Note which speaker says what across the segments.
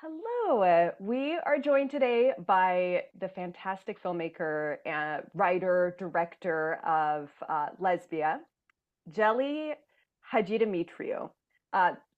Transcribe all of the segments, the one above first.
Speaker 1: Hello. We are joined today by the fantastic filmmaker and writer, director of Lesvia, Tzeli Hadjidimitriou.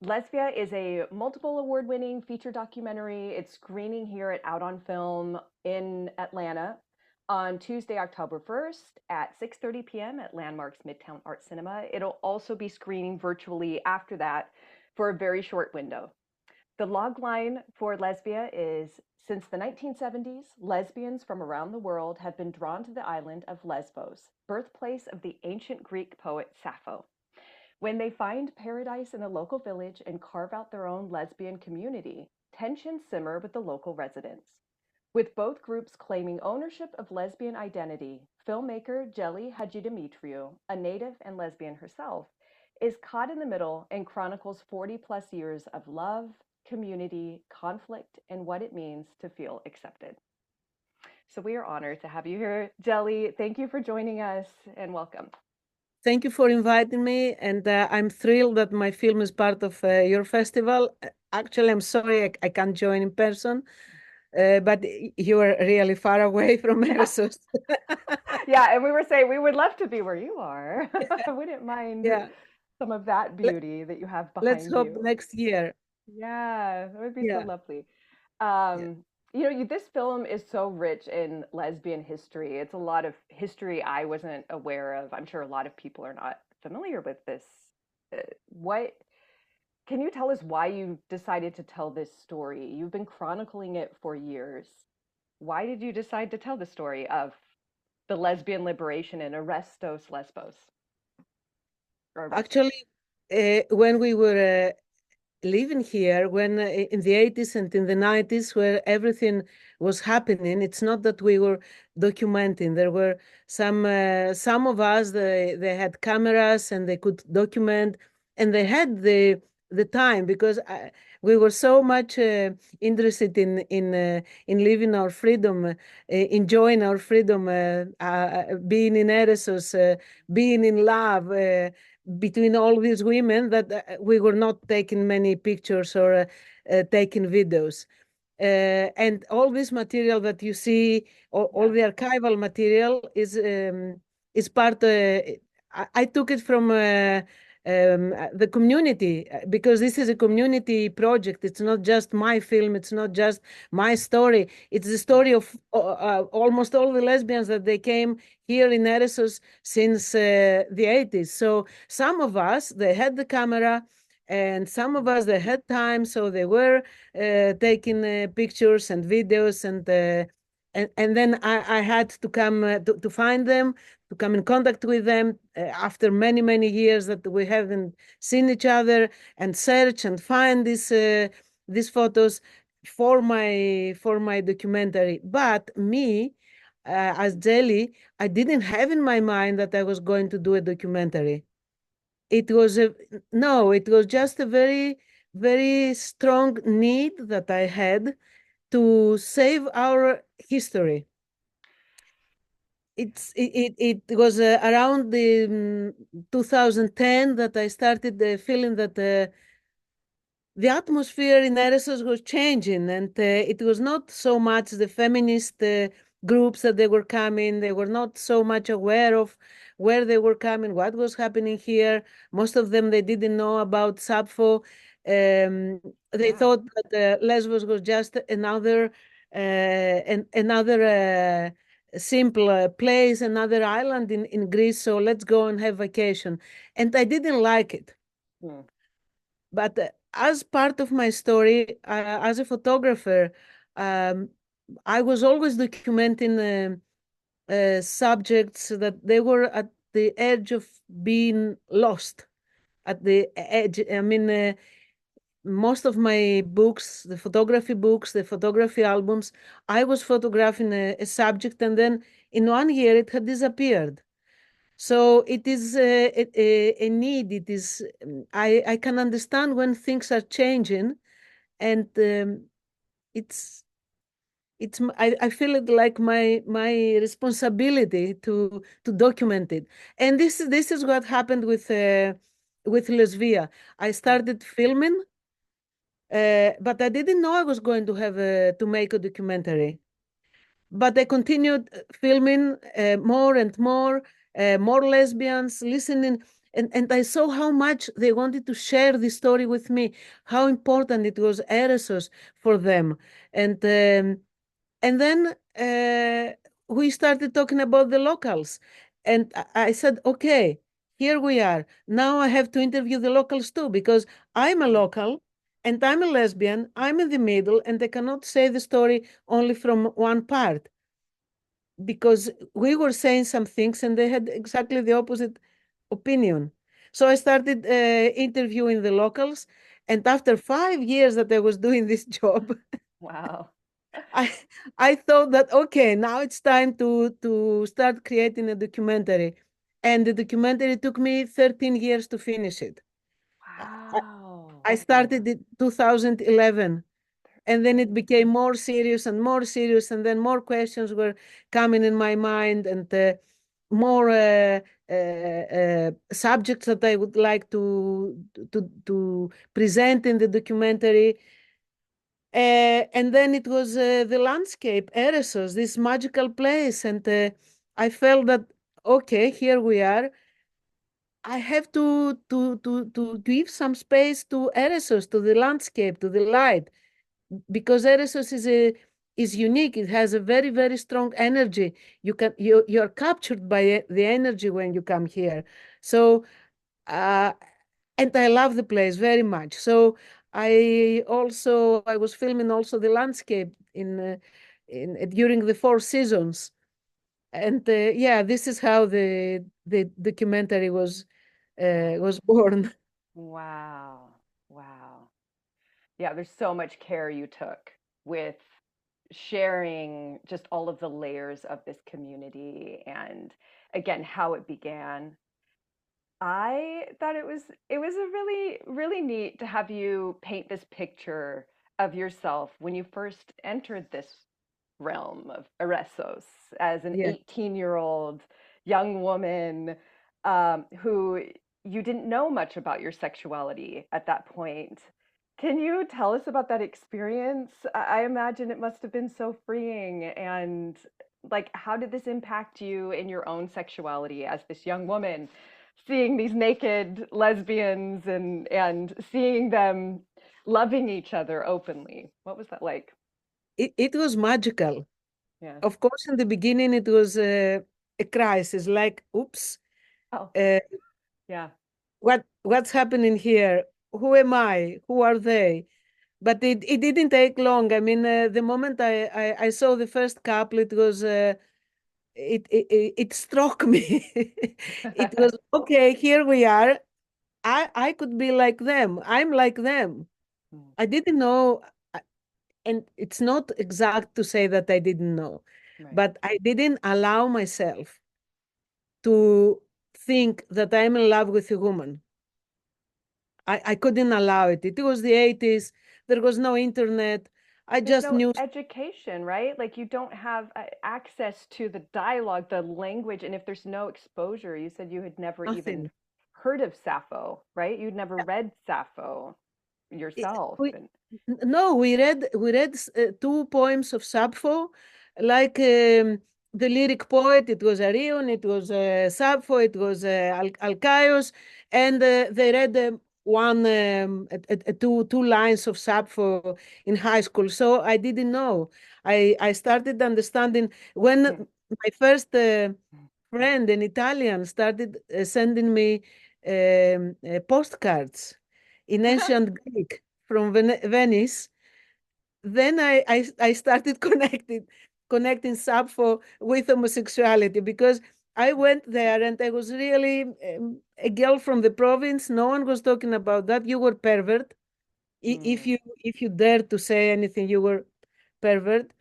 Speaker 1: Lesvia is a multiple award-winning feature documentary. It's screening here at Out on Film in Atlanta on Tuesday, October 1st at 6:30 p.m. at Landmark's Midtown Art Cinema. It'll also be screening virtually after that for a very short window. The log line for Lesvia is since the 1970s, lesbians from around the world have been drawn to the island of Lesvos, birthplace of the ancient Greek poet Sappho. When they find paradise in a local village and carve out their own lesbian community, tensions simmer with the local residents. With both groups claiming ownership of lesbian identity, filmmaker Tzeli Hadjidimitriou, a native and lesbian herself, is caught in the middle and chronicles 40 plus years of love, community, conflict, and what it means to feel accepted. So we are honored to have you here, Tzeli. Thank you for joining us and welcome.
Speaker 2: Thank you for inviting me, and I'm thrilled that my film is part of your festival. Actually, I'm sorry I can't join in person, but you are really far away from
Speaker 1: Yeah.
Speaker 2: Eresos.
Speaker 1: Yeah, and we were saying we would love to be where you are. I wouldn't mind
Speaker 2: Yeah,
Speaker 1: some of that
Speaker 2: Let,
Speaker 1: beauty that you have
Speaker 2: let's
Speaker 1: behind
Speaker 2: hope
Speaker 1: you.
Speaker 2: next year.
Speaker 1: Yeah, that would be so
Speaker 2: Yeah,
Speaker 1: lovely.
Speaker 2: yeah.
Speaker 1: This film is so rich in lesbian history. It's a lot of history I wasn't aware of. I'm sure a lot of people are not familiar with this. What can you tell us why you decided to tell this story? You've been chronicling it for years. Why did you decide to tell the story of the lesbian liberation in Arrestos Lesbos or Arrestos?
Speaker 2: Actually, when we were living here, when in the 80s and in the 90s, where everything was happening, it's not that we were documenting. There were some of us, they had cameras and they could document, and they had the time because we were so much interested in living our freedom, enjoying our freedom, being in Eresos, being in love. Between all these women that we were not taking many pictures or taking videos. And all this material that you see, all
Speaker 1: Yeah.
Speaker 2: the archival material is part. I took it from the community because this is a community project. It's not just my film. It's not just my story. It's the story of almost all the lesbians that they came here in Eresos since the 80s. So some of us, they had the camera, and some of us, they had time, so they were taking pictures and videos, and then I had to come to find them, to come in contact with them after many, many years that we haven't seen each other, and search and find these photos for my documentary. But me, as Tzeli, I didn't have in my mind that I was going to do a documentary. It was a no, it was just a very, very strong need that I had to save our history. It was around the 2010 that I started feeling that the atmosphere in Eresos was changing, and it was not so much the feminist groups that they were coming. They were not so much aware of where they were coming, what was happening here. Most of them, they didn't know about Sappho. They
Speaker 1: Yeah.
Speaker 2: thought that Lesbos was just another simple place, another island in Greece. So let's go and have vacation. And I didn't like it.
Speaker 1: Hmm.
Speaker 2: But as part of my story, as a photographer, um, I was always documenting subjects that they were at the edge of being lost. At the edge, I mean, most of my books, the photography albums, I was photographing a subject, and then in 1 year it had disappeared. So it is a need. It is I can understand when things are changing, and it's I feel it like my responsibility to document it. And this is what happened with Lesvia. I
Speaker 1: Hmm.
Speaker 2: started filming But I didn't know I was going to have to make a documentary. But I continued filming more lesbians, listening, and I saw how much they wanted to share this story with me, how important it was Eresos for them. And um, and then we started talking about the locals. And I said, okay, here we are. Now I have to interview the locals too, because I'm a
Speaker 1: Mm.
Speaker 2: local and I'm a lesbian. I'm in the middle, and I cannot say the story only from one part, because we were saying some things and they had exactly the opposite opinion. So I started interviewing the locals. And after 5 years that I was doing this job,
Speaker 1: Wow.
Speaker 2: I I thought that okay, now it's time to start creating a documentary. And the documentary took me 13 years to finish it. I
Speaker 1: Wow.
Speaker 2: I started in 2011, and then it became more serious and more serious, and then more questions were coming in my mind, and more subjects that I would like to present in the documentary. And then it was the landscape, Eresos, this magical place. And I felt that, okay, here we are. I have to give some space to Eresos, to the landscape, to the light, because Eresos is unique. It has a very, very strong energy. You're captured by the energy when you come here. So uh, and I love the place very much. So I was filming also the landscape in during the 4 seasons. And yeah, this is how the documentary was born.
Speaker 1: Wow. Wow. Yeah, there's so much care you took with sharing just all of the layers of this community and again how it began. I thought it was a really neat to have you paint this picture of yourself when you first entered this realm of Eresos as an
Speaker 2: Yeah.
Speaker 1: 18-year-old young woman who you didn't know much about your sexuality at that point. Can you tell us about that experience? I imagine it must have been so freeing and like how did this impact you in your own sexuality as this young woman seeing these naked lesbians and seeing them loving each other openly? What was that like?
Speaker 2: It was magical.
Speaker 1: Yeah.
Speaker 2: Of course, in the beginning, it was a crisis, like, oops,
Speaker 1: Oh,
Speaker 2: uh,
Speaker 1: yeah.
Speaker 2: what's happening here? Who am I? Who are they? But it didn't take long. I mean, the moment I saw the first couple, it struck me. It was okay. Here we are. I could be like them. I'm like them.
Speaker 1: Mm,
Speaker 2: I didn't know, and it's not exact to say that I didn't know,
Speaker 1: right.
Speaker 2: but I didn't allow myself to think that I'm in love with a woman. I couldn't allow it. It was the 80s. There was no internet. I
Speaker 1: There's
Speaker 2: just
Speaker 1: no
Speaker 2: knew
Speaker 1: education, right? Like you don't have access to the dialogue, the language, and if there's no exposure, you said you had never even
Speaker 2: nothing.
Speaker 1: heard of Sappho, right? You'd never read Sappho
Speaker 2: I-
Speaker 1: yourself,
Speaker 2: We,
Speaker 1: and
Speaker 2: no, we read two poems of Sappho, like the lyric poet. It was Arion, it was Sappho, it was Alcaios, and they read two lines of Sappho in high school. So I didn't know. I started understanding when my first friend, an Italian, started sending me postcards in ancient Greek from Venice. Then I started connecting Sappho with homosexuality, because I went there and I was really a girl from the province. No one was talking about that. You were pervert. If
Speaker 1: mm.
Speaker 2: you dared to say anything, you were pervert.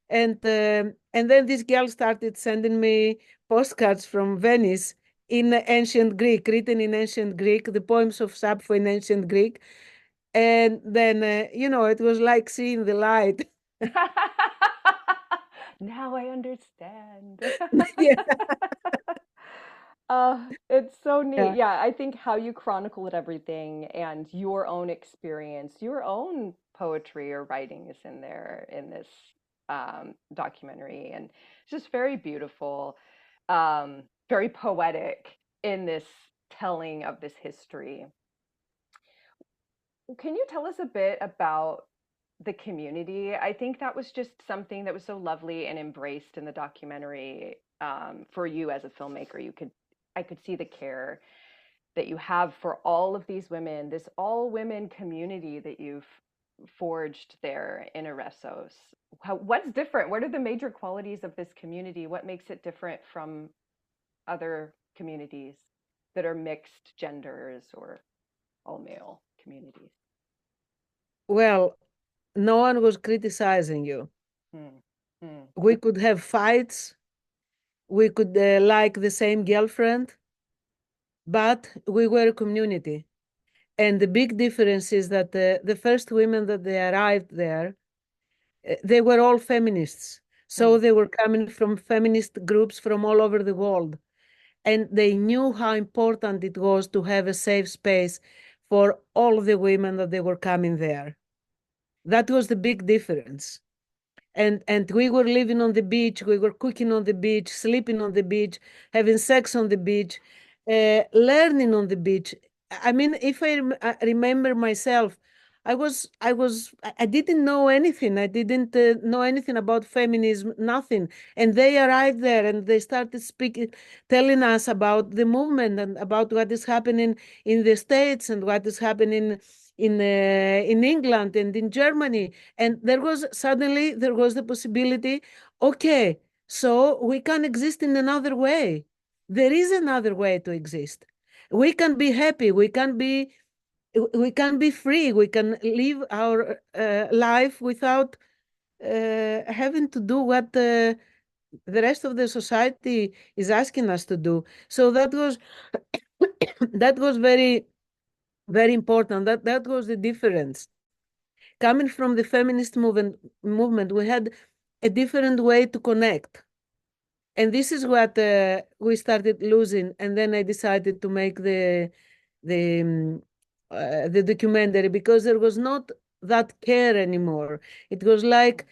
Speaker 2: And then this girl started sending me postcards from Venice in ancient Greek, written in ancient Greek, the poems of Sappho in ancient Greek. And then, it was like seeing the light.
Speaker 1: Now I understand.
Speaker 2: Yeah.
Speaker 1: It's so neat.
Speaker 2: Yeah.
Speaker 1: Yeah, I think how you chronicled everything and your own experience, your own poetry or writing is in there in this documentary, and it's just very beautiful, very poetic in this telling of this history. Can you tell us a bit about the community? I think that was just something that was so lovely and embraced in the documentary, for you as a filmmaker. I could see the care that you have for all of these women, this all women community that you've forged there in Eressos. What's different? What are the major qualities of this community? What makes it different from other communities that are mixed genders or all male communities?
Speaker 2: Well, no one was criticizing you.
Speaker 1: Hmm. Hmm.
Speaker 2: We could have fights. We could like the same girlfriend, but we were a community. And the big difference is that the first women that they arrived there, they were all feminists.
Speaker 1: Hmm.
Speaker 2: So they were coming from feminist groups from all over the world. And they knew how important it was to have a safe space for all the women that they were coming there. That was the big difference. And we were living on the beach, we were cooking on the beach, sleeping on the beach, having sex on the beach, learning on the beach. I mean, if I remember myself, I didn't know anything. I didn't know anything about feminism, nothing. And they arrived there and they started speaking, telling us about the movement and about what is happening in the States and what is happening in England and in Germany. And there was the possibility, okay, so we can exist in another way. There is another way to exist. We can be happy, we can be free, we can live our life without having to do what the rest of the society is asking us to do. So that was that was very, very important. That was the difference. Coming from the feminist movement, we had a different way to connect. And this is what we started losing. And then I decided to make the documentary because there was not that care anymore. It was like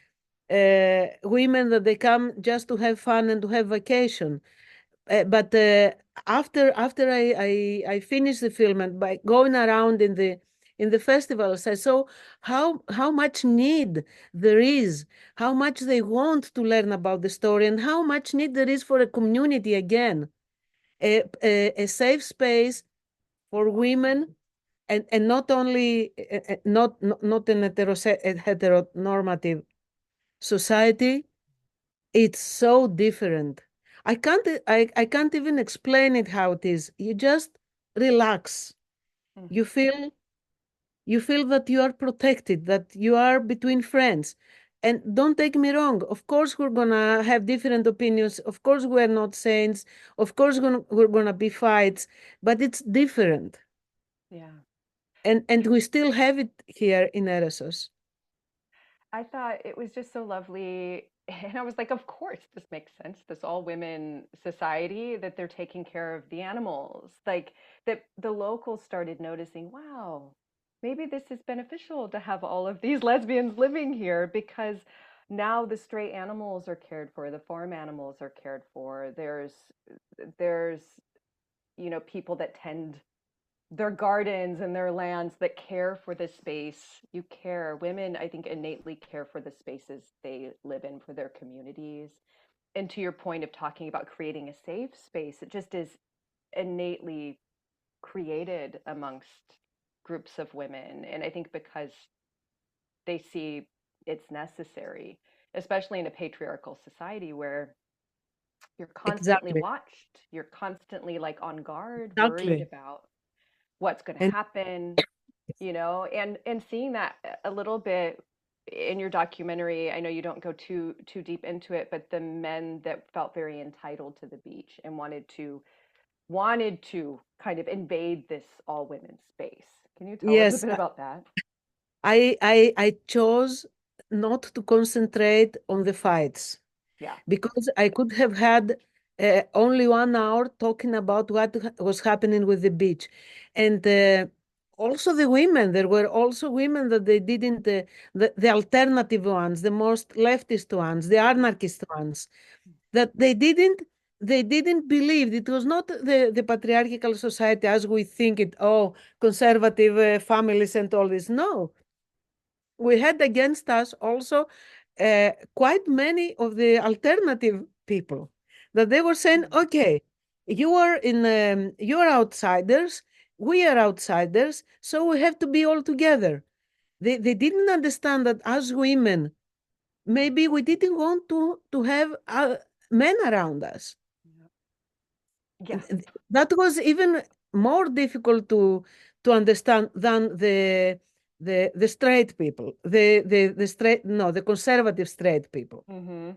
Speaker 2: women that they come just to have fun and to have vacation. But after I finished the film and by going around in the festivals, I saw how much need there is, how much they want to learn about the story, and how much need there is for a community again, a safe space for women, and not only not an heteronormative society. It's so different. I can't even explain it how it is. You just relax.
Speaker 1: Hmm.
Speaker 2: You feel you feel that you are protected, that you are between friends. And don't take me wrong. Of course, we're gonna have different opinions. Of course, we're not saints. Of course, we're gonna be fights, but it's different.
Speaker 1: Yeah.
Speaker 2: And we still have it here in Eresos.
Speaker 1: I thought it was just so lovely. And I was like, of course, this makes sense. This all women society that they're taking care of the animals. Like that the locals started noticing, wow, maybe this is beneficial to have all of these lesbians living here because now the stray animals are cared for, the farm animals are cared for. There's people that tend their gardens and their lands that care for the space. You care. Women, I think, innately care for the spaces they live in, for their communities. And to your point of talking about creating a safe space, it just is innately created amongst groups of women. And I think because they see it's necessary, especially in a patriarchal society where you're constantly
Speaker 2: Exactly.
Speaker 1: watched, you're constantly like on guard, worried
Speaker 2: Exactly.
Speaker 1: about what's going to
Speaker 2: And
Speaker 1: happen, and seeing that a little bit in your documentary. I know you don't go too deep into it, but the men that felt very entitled to the beach and wanted to kind of invade this all women space. Can you tell us a
Speaker 2: yes,
Speaker 1: bit about that?
Speaker 2: I chose not to concentrate on the fights
Speaker 1: Yeah.
Speaker 2: because I could have had only 1 hour talking about what was happening with the beach. And also the women, there were also women that they didn't, the alternative ones, the most leftist ones, the anarchist ones, that they didn't believe it was not the patriarchal society as we think it, oh, conservative families and all this. No, we had against us also quite many of the alternative people that they were saying, okay, you are outsiders, we are outsiders, so we have to be all together. They didn't understand that as women, maybe we didn't want to have men around us.
Speaker 1: Yeah.
Speaker 2: That was even more difficult to understand than the straight people, the straight, no, the conservative straight people.
Speaker 1: Mm-hmm.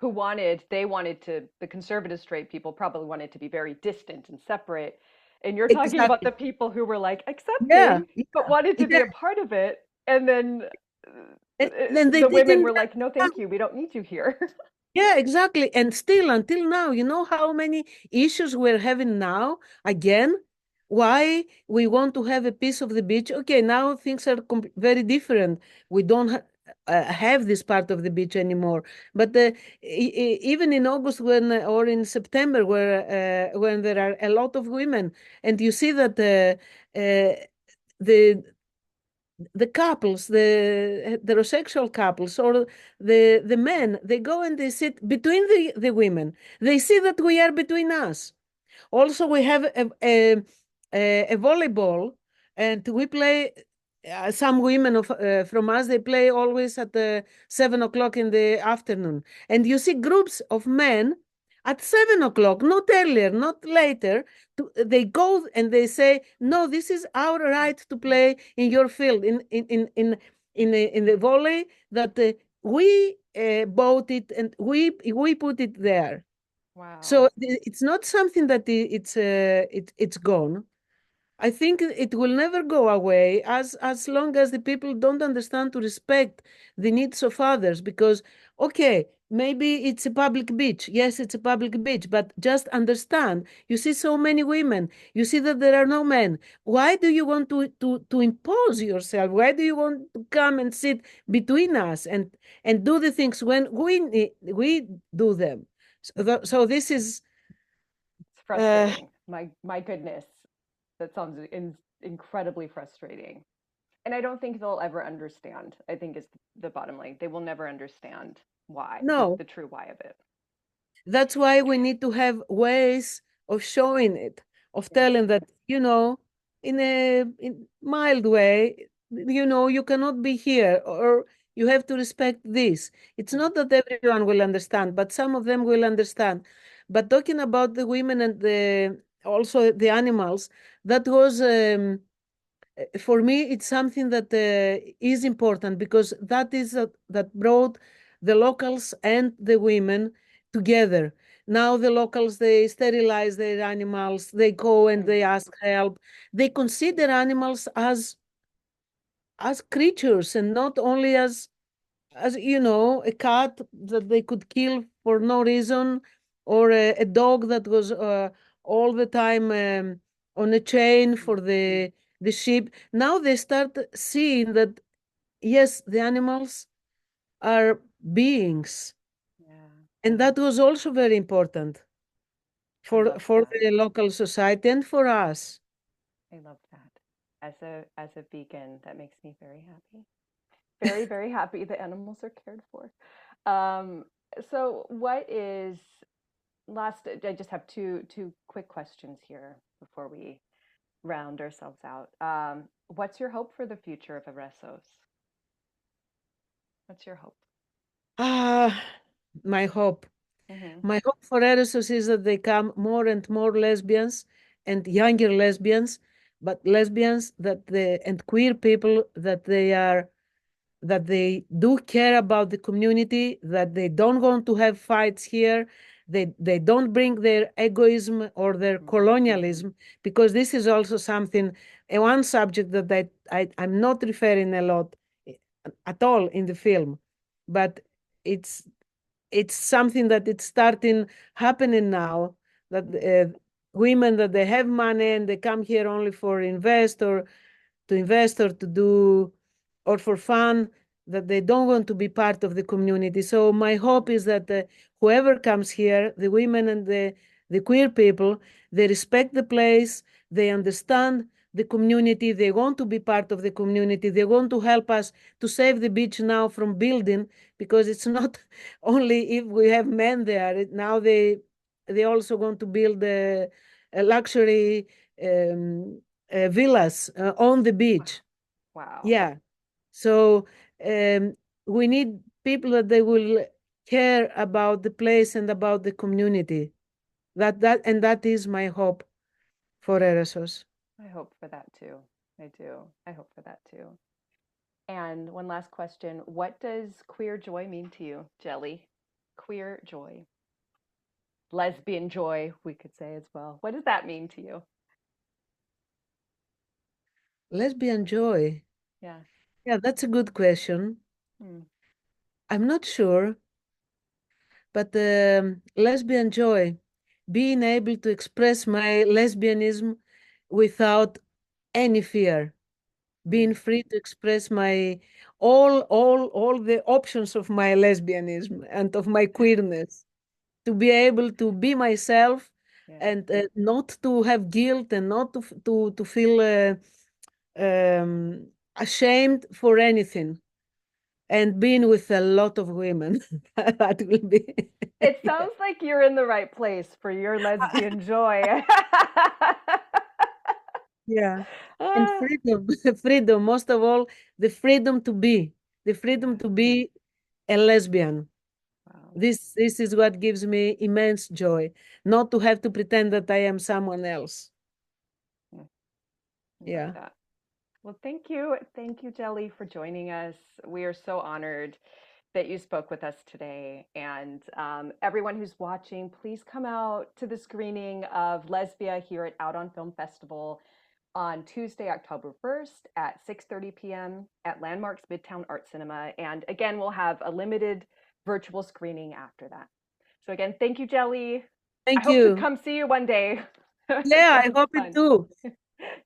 Speaker 1: The conservative straight people probably wanted to be very distant and separate. And you're talking about the
Speaker 2: Exactly.
Speaker 1: people who were like
Speaker 2: Yeah,
Speaker 1: accepting, but
Speaker 2: yeah,
Speaker 1: wanted to be
Speaker 2: yeah.
Speaker 1: a part of it. And then
Speaker 2: And they
Speaker 1: the women
Speaker 2: didn't.
Speaker 1: were like, no, thank you. We don't need you here.
Speaker 2: Yeah, exactly. And still, until now, you know how many issues we're having now again? Why we want to have a piece of the beach? Okay, now things are very different. We don't have this part of the beach anymore. But even in August, or in September, where when there are a lot of women, and you see that the couples, the heterosexual couples, or the men, they go and they sit between the women. They see that we are between us. Also, we have a volleyball, and we play. Some women from us, they play always at 7 o'clock in the afternoon, and you see groups of men at 7 o'clock, not earlier, not later. They go and they say, "No, this is our right to play in your field, in the volley that we bought it and we put it there." So
Speaker 1: Wow.
Speaker 2: it's not something that it's gone. I think it will never go away as long as the people don't understand to respect the needs of others. Because, okay, maybe it's a public beach. Yes, it's a public beach, but just understand. You see so many women. You see that there are no men. Why do you want to impose yourself? Why do you want to come and sit between us and do the things when we do them? So this is.
Speaker 1: It's
Speaker 2: Uh,
Speaker 1: frustrating. My goodness. That sounds incredibly frustrating. And I don't think they'll ever understand. I think is the bottom line. They will never understand why,
Speaker 2: no,
Speaker 1: the true why of it.
Speaker 2: that's why we need to have ways of showing it, of
Speaker 1: Yeah.
Speaker 2: telling that, in a mild way, you cannot be here, or you have to respect this. It's not that everyone will understand, but some of them will understand. But talking about the women and also the animals, that was for me, it's something that is important, because that brought the locals and the women together. Now the locals, they sterilize their animals, they go and they
Speaker 1: Mm-hmm.
Speaker 2: ask help. They consider animals as creatures, and not only as a cat that they could kill for no reason, or a dog that was all the time on a chain for the sheep. Now they start seeing that, yes, the animals are beings,
Speaker 1: Yeah.
Speaker 2: and that was also very important
Speaker 1: I
Speaker 2: for
Speaker 1: love
Speaker 2: for
Speaker 1: that.
Speaker 2: the local society and for us.
Speaker 1: I love that. As a vegan, that makes me very happy. Very, very happy the animals are cared for. Um, so what is last I just have two quick questions here before we round ourselves out. What's your hope for the future of Eresos? What's your hope?
Speaker 2: Ah, my hope.
Speaker 1: Mm-hmm.
Speaker 2: My hope for Eresos is that they come more and more lesbians, and younger lesbians, but lesbians and queer people, that they do care about the community, that they don't want to have fights here. They don't bring their egoism or their colonialism, because this is also something, one subject that I'm not referring a lot at all in the film, but it's it's something that it's starting happening now, that women that they have money and they come here only for invest or to do or for fun, that they don't want to be part of the community. So my hope is that whoever comes here, the women and the queer people, they respect the place, they understand the community, they want to be part of the community, they want to help us to save the beach now from building, because it's not only if we have men there. Now they also want to build a luxury villas on the beach.
Speaker 1: Wow.
Speaker 2: Yeah. So we need people that they will care about the place and about the community. That is my hope for Eresos.
Speaker 1: I hope for that too. I do. I hope for that too. And one last question. What does queer joy mean to you, Jelly? Queer joy. Lesbian joy, we could say as well. What does that mean to you?
Speaker 2: Lesbian joy.
Speaker 1: Yeah.
Speaker 2: Yeah, that's a good question.
Speaker 1: Hmm.
Speaker 2: I'm not sure, but lesbian joy, being able to express my lesbianism without any fear, being
Speaker 1: Hmm.
Speaker 2: free to express my all the options of my lesbianism and of my queerness, to be able to be myself,
Speaker 1: Yeah.
Speaker 2: and not to have guilt, and not to feel ashamed for anything, and being with a lot of women. That will be.
Speaker 1: It
Speaker 2: Yeah.
Speaker 1: sounds like you're in the right place for your lesbian joy.
Speaker 2: Yeah. And
Speaker 1: Ah,
Speaker 2: freedom, freedom, most of all, the freedom
Speaker 1: yeah.
Speaker 2: to be a lesbian.
Speaker 1: Wow.
Speaker 2: This is what gives me immense joy, not to have to pretend that I am someone else.
Speaker 1: Yeah, I love
Speaker 2: Yeah.
Speaker 1: that. Well, thank you. Thank you, Jelly, for joining us. We are so honored that you spoke with us today. And everyone who's watching, please come out to the screening of Lesvia here at Out on Film Festival on Tuesday, October 1st at 6:30 p.m. at Landmark's Midtown Art Cinema. And again, we'll have a limited virtual screening after that. So again, thank you, Jelly. I
Speaker 2: Thank
Speaker 1: hope to
Speaker 2: you.
Speaker 1: come see you one day.
Speaker 2: Yeah,
Speaker 1: That
Speaker 2: I
Speaker 1: was
Speaker 2: hope it
Speaker 1: fun.
Speaker 2: too.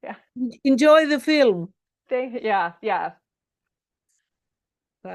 Speaker 1: Yeah.
Speaker 2: Enjoy the film.
Speaker 1: Yeah, yeah.